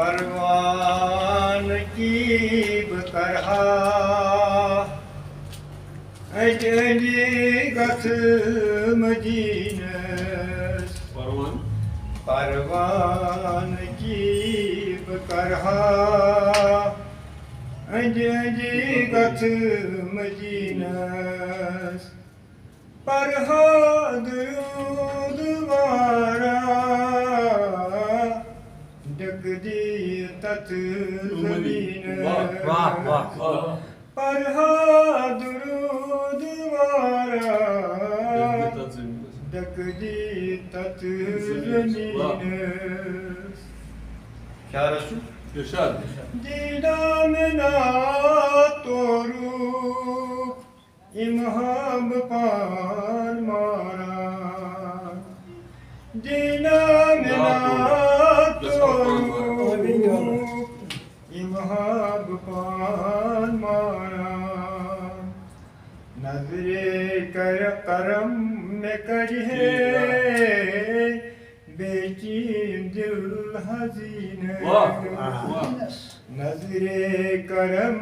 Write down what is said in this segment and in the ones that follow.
परवान की बकरहा अजली गथ मदीनस परवान की बकरहा अजली गथ मदीनस परहा दुरूद वारा जगदी तत ज़मीन परहा दुरूद वारा जगदी तत ज़मीन क्या रसूल दीदा में ना तोरू इमहाब पान मारा दीना में ना तोरू इमहाब पान मारा नजरे कर करम में करिए बेचीन दिल हसीन नजरे करम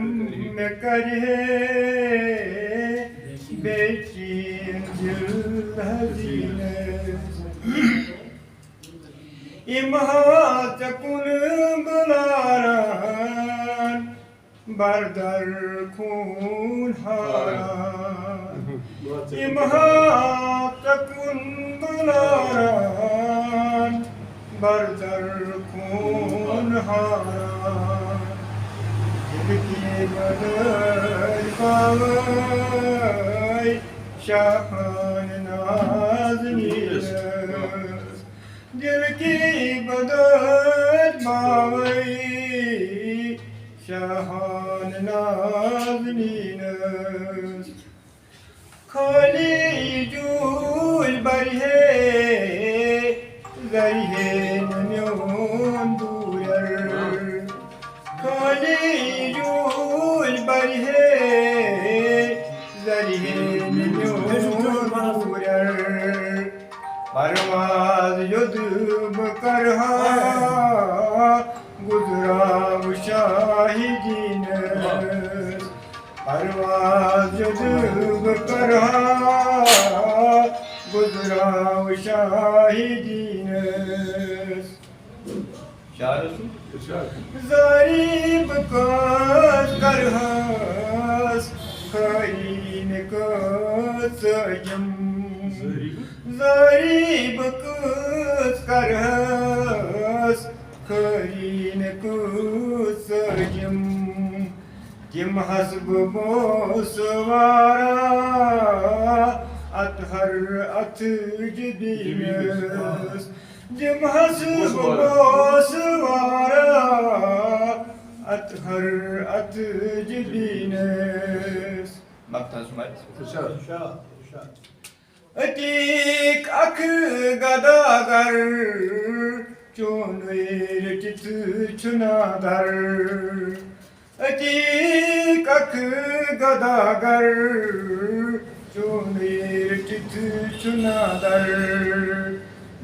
में करिए बेचीन दिल हसीन इमहा चकुन बुलारान बरदर खून हारान इमहा चकुन बुलारान बरदर खून हारान जिनकी बदल पावई शाहान नाज़नीन दिल की बदल पावई शाहान नाज़नीन खाली जूल बरहे ज़रिए नम्योन दूर खाली जूल बरहे ज़रिए नम्योन दूर परवाज़ युद्ध करहा गुजराव शाहिदीन परवाज़ युद्ध करहा गुजराव शाहिदीन ज़रीब कस करहास खरीन कस जम ज़रीब कस करहास खरीन कस जम जिम हस्ब मोसवारा अतहर अत जबीनस जिम हस्ब मोसवारा अतहर अत जबीनस अतीक अख गदागर चोनेर चित चुनादर अतीक अख गदागर चोनेर चित चुनादर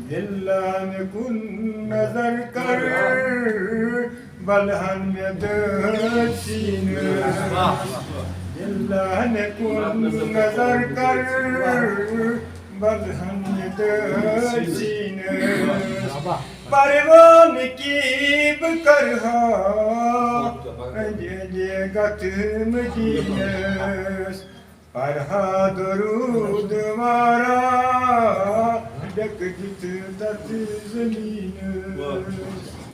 दिल्लान कुन नजर कर बलहन में दर्शीन दिल्लान कुन नजर कर बलहन में दर्शीन परवान की बकरहा जे गत मदीनस परहा दुरूद वारा जगदित तत ज़मीन